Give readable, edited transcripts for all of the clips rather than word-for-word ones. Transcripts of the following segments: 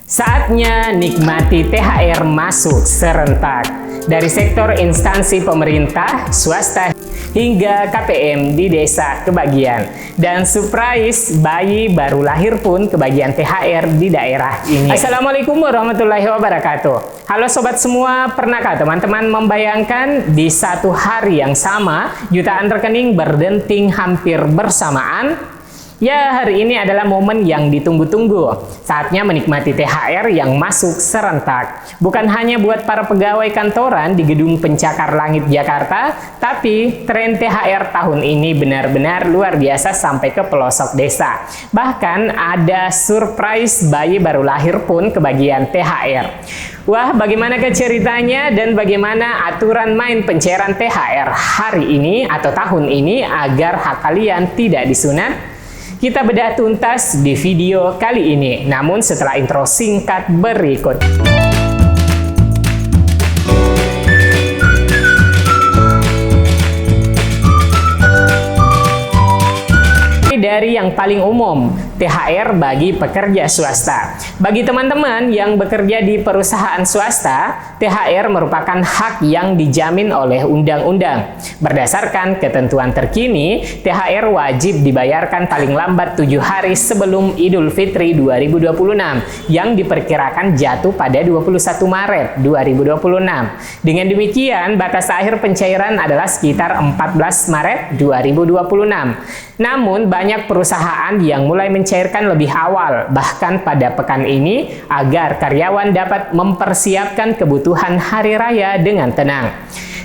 Saatnya nikmati THR masuk serentak dari sektor instansi pemerintah, swasta, hingga KPM di desa kebagian. Dan surprise, bayi baru lahir pun kebagian THR di daerah ini. Assalamualaikum warahmatullahi wabarakatuh. Halo sobat semua, pernahkah teman-teman membayangkan di satu hari yang sama jutaan rekening berdenting hampir bersamaan? Ya, hari ini adalah momen yang ditunggu-tunggu. Saatnya menikmati THR yang masuk serentak. Bukan hanya buat para pegawai kantoran di Gedung Pencakar Langit Jakarta, tapi tren THR tahun ini benar-benar luar biasa sampai ke pelosok desa. Bahkan ada surprise bayi baru lahir pun kebagian THR. Wah, bagaimana ceritanya dan bagaimana aturan main pencairan THR hari ini atau tahun ini agar hak kalian tidak disunat? Kita bedah tuntas di video kali ini, namun setelah intro singkat berikut. Dari yang paling umum, THR bagi pekerja swasta. Bagi teman-teman yang bekerja di perusahaan swasta, THR merupakan hak yang dijamin oleh undang-undang. Berdasarkan ketentuan terkini, THR wajib dibayarkan paling lambat 7 hari sebelum Idul Fitri 2026 yang diperkirakan jatuh pada 21 Maret 2026. Dengan demikian, batas akhir pencairan adalah sekitar 14 Maret 2026. Namun, banyak perusahaan yang mulai mencairkan lebih awal, bahkan pada pekan ini, agar karyawan dapat mempersiapkan kebutuhan hari raya dengan tenang.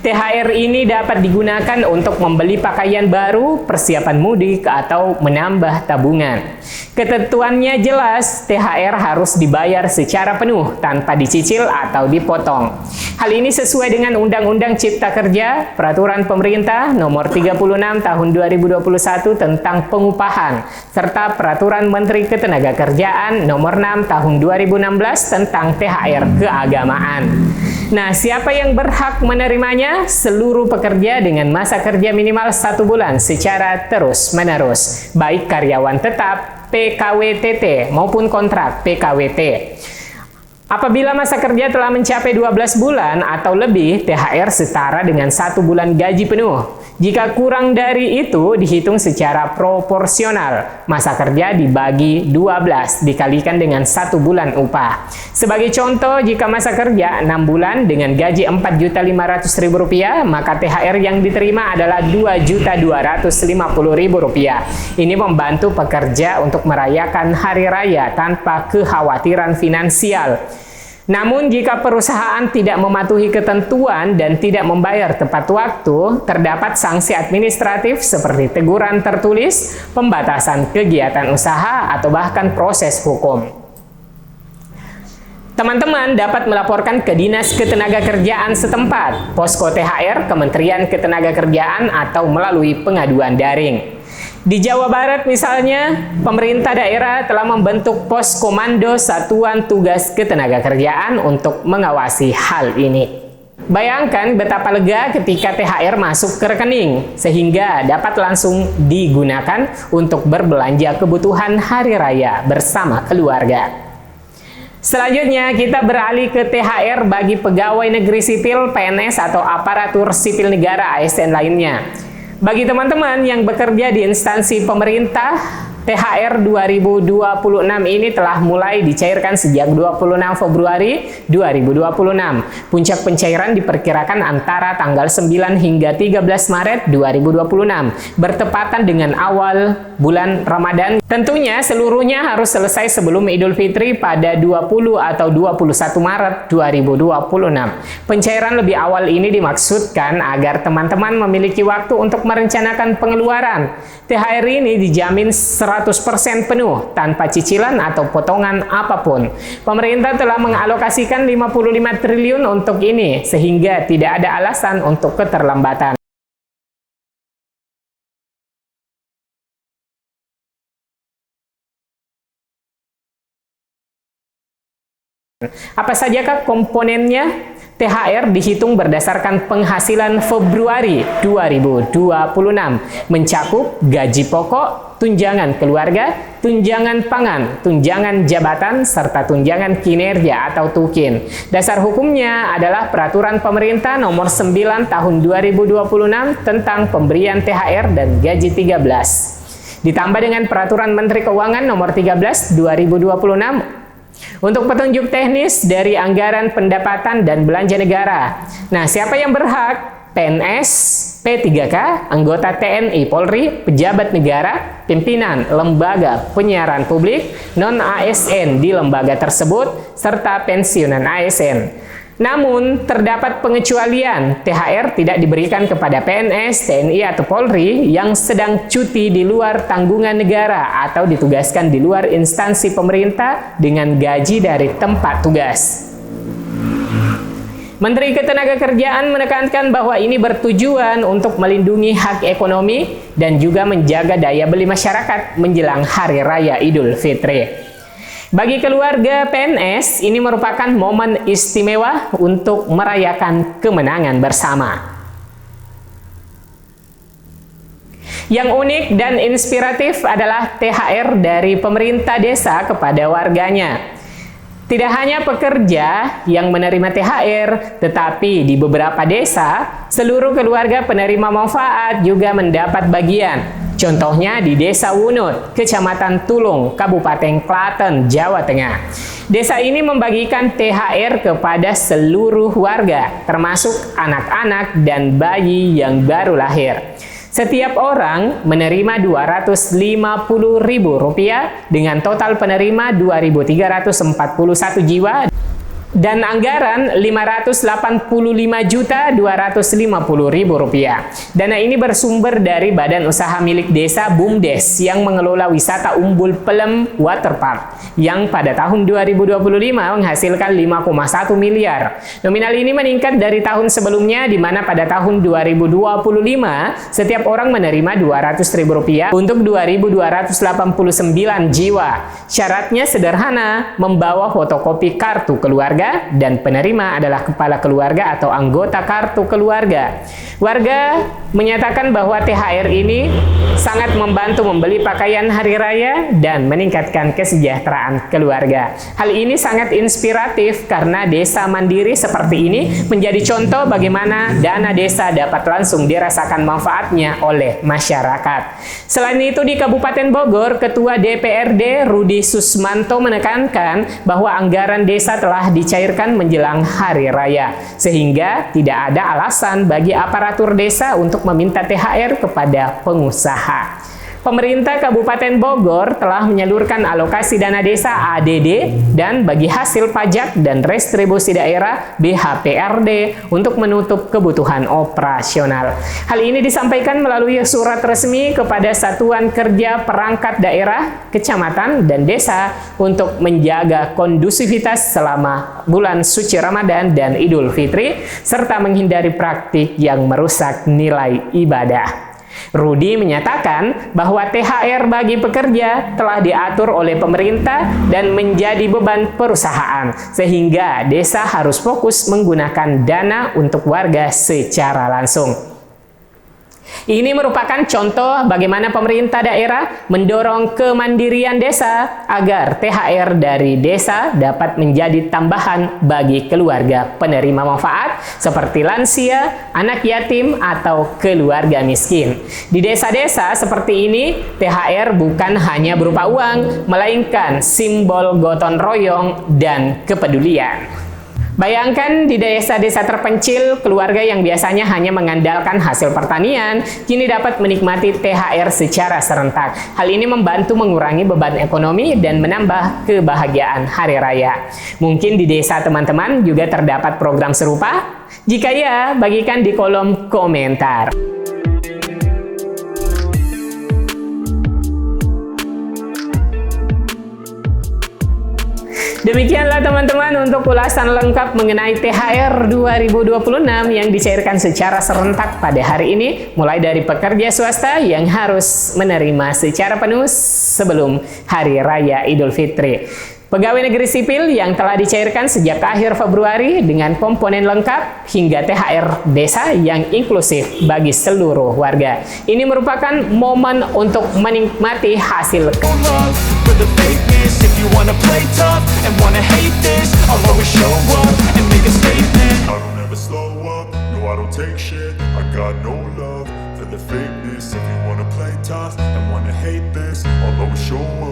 THR ini dapat digunakan untuk membeli pakaian baru, persiapan mudik, atau menambah tabungan. Ketentuannya jelas, THR harus dibayar secara penuh tanpa dicicil atau dipotong. Hal ini sesuai dengan Undang-Undang Cipta Kerja, Peraturan Pemerintah Nomor 36 Tahun 2021 tentang pengupahan, serta Peraturan Menteri Ketenagakerjaan Nomor 6 Tahun 2016 tentang THR keagamaan. Nah, siapa yang berhak menerimanya? Seluruh pekerja dengan masa kerja minimal 1 bulan secara terus-menerus, baik karyawan tetap, PKWTT, maupun kontrak PKWT. Apabila masa kerja telah mencapai 12 bulan atau lebih, THR setara dengan 1 bulan gaji penuh. Jika kurang dari itu, dihitung secara proporsional. Masa kerja dibagi 12, dikalikan dengan 1 bulan upah. Sebagai contoh, jika masa kerja 6 bulan dengan gaji Rp4.500.000, maka THR yang diterima adalah Rp2.250.000. Ini membantu pekerja untuk merayakan hari raya tanpa kekhawatiran finansial. Namun, jika perusahaan tidak mematuhi ketentuan dan tidak membayar tepat waktu, terdapat sanksi administratif seperti teguran tertulis, pembatasan kegiatan usaha, atau bahkan proses hukum. Teman-teman dapat melaporkan ke Dinas Ketenagakerjaan setempat, Posko THR, Kementerian Ketenagakerjaan, atau melalui pengaduan daring. Di Jawa Barat misalnya, pemerintah daerah telah membentuk Pos Komando Satuan Tugas Ketenagakerjaan untuk mengawasi hal ini. Bayangkan betapa lega ketika THR masuk ke rekening, sehingga dapat langsung digunakan untuk berbelanja kebutuhan hari raya bersama keluarga. Selanjutnya, kita beralih ke THR bagi pegawai negeri sipil, PNS, atau aparatur sipil negara ASN lainnya. Bagi teman-teman yang bekerja di instansi pemerintah, THR 2026 ini telah mulai dicairkan sejak 26 Februari 2026. Puncak pencairan diperkirakan antara tanggal 9 hingga 13 Maret 2026, bertepatan dengan awal bulan Ramadan. Tentunya seluruhnya harus selesai sebelum Idul Fitri pada 20 atau 21 Maret 2026. Pencairan lebih awal ini dimaksudkan agar teman-teman memiliki waktu untuk merencanakan pengeluaran. THR ini dijamin 100% penuh tanpa cicilan atau potongan apapun. Pemerintah telah mengalokasikan 55 triliun untuk ini, sehingga tidak ada alasan untuk keterlambatan. Apa sajakah komponennya? THR dihitung berdasarkan penghasilan Februari 2026, mencakup gaji pokok, tunjangan keluarga, tunjangan pangan, tunjangan jabatan, serta tunjangan kinerja atau tukin. Dasar hukumnya adalah Peraturan Pemerintah Nomor 9 Tahun 2026 tentang pemberian THR dan gaji 13. Ditambah dengan Peraturan Menteri Keuangan Nomor 13 2026 untuk petunjuk teknis dari anggaran pendapatan dan belanja negara. Nah, siapa yang berhak? PNS, P3K, anggota TNI Polri, pejabat negara, pimpinan lembaga penyiaran publik, non-ASN di lembaga tersebut, serta pensiunan ASN. Namun, terdapat pengecualian. THR tidak diberikan kepada PNS, TNI, atau Polri yang sedang cuti di luar tanggungan negara atau ditugaskan di luar instansi pemerintah dengan gaji dari tempat tugas. Menteri Ketenagakerjaan menekankan bahwa ini bertujuan untuk melindungi hak ekonomi dan juga menjaga daya beli masyarakat menjelang Hari Raya Idul Fitri. Bagi keluarga PNS, ini merupakan momen istimewa untuk merayakan kemenangan bersama. Yang unik dan inspiratif adalah THR dari pemerintah desa kepada warganya. Tidak hanya pekerja yang menerima THR, tetapi di beberapa desa, seluruh keluarga penerima manfaat juga mendapat bagian. Contohnya di Desa Wunut, Kecamatan Tulung, Kabupaten Klaten, Jawa Tengah. Desa ini membagikan THR kepada seluruh warga, termasuk anak-anak dan bayi yang baru lahir. Setiap orang menerima Rp250.000 dengan total penerima 2.341 jiwa dan anggaran Rp585.250.000. Dana ini bersumber dari Badan Usaha Milik Desa BUMDes yang mengelola wisata Umbul Pelem Waterpark yang pada tahun 2025 menghasilkan 5,1 miliar. Nominal ini meningkat dari tahun sebelumnya di mana pada tahun 2025 setiap orang menerima Rp200.000 untuk 2.289 jiwa. Syaratnya sederhana, membawa fotokopi kartu keluarga dan penerima adalah kepala keluarga atau anggota kartu keluarga. Warga menyatakan bahwa THR ini sangat membantu membeli pakaian hari raya dan meningkatkan kesejahteraan keluarga. Hal ini sangat inspiratif karena desa mandiri seperti ini menjadi contoh bagaimana dana desa dapat langsung dirasakan manfaatnya oleh masyarakat. Selain itu di Kabupaten Bogor, Ketua DPRD Rudi Susmanto menekankan bahwa anggaran desa telah dicairkan menjelang hari raya, sehingga tidak ada alasan bagi aparatur desa untuk meminta THR kepada pengusaha. Pemerintah Kabupaten Bogor telah menyalurkan alokasi dana desa ADD dan bagi hasil pajak dan restribusi daerah BHPRD untuk menutup kebutuhan operasional. Hal ini disampaikan melalui surat resmi kepada Satuan Kerja Perangkat Daerah, Kecamatan, dan Desa untuk menjaga kondusivitas selama bulan suci Ramadan dan Idul Fitri, serta menghindari praktik yang merusak nilai ibadah. Rudi menyatakan bahwa THR bagi pekerja telah diatur oleh pemerintah dan menjadi beban perusahaan, sehingga desa harus fokus menggunakan dana untuk warga secara langsung. Ini merupakan contoh bagaimana pemerintah daerah mendorong kemandirian desa agar THR dari desa dapat menjadi tambahan bagi keluarga penerima manfaat seperti lansia, anak yatim, atau keluarga miskin. Di desa-desa seperti ini, THR bukan hanya berupa uang, melainkan simbol gotong royong dan kepedulian. Bayangkan di desa-desa terpencil, keluarga yang biasanya hanya mengandalkan hasil pertanian, kini dapat menikmati THR secara serentak. Hal ini membantu mengurangi beban ekonomi dan menambah kebahagiaan hari raya. Mungkin di desa teman-teman juga terdapat program serupa? Jika ya, bagikan di kolom komentar. Demikianlah teman-teman untuk ulasan lengkap mengenai THR 2026 yang dicairkan secara serentak pada hari ini, mulai dari pekerja swasta yang harus menerima secara penuh sebelum Hari Raya Idul Fitri. Pegawai negeri sipil yang telah dicairkan sejak akhir Februari dengan komponen lengkap hingga THR desa yang inklusif bagi seluruh warga. Ini merupakan momen untuk menikmati hasil If you wanna play tough and wanna hate this, I'll always show up.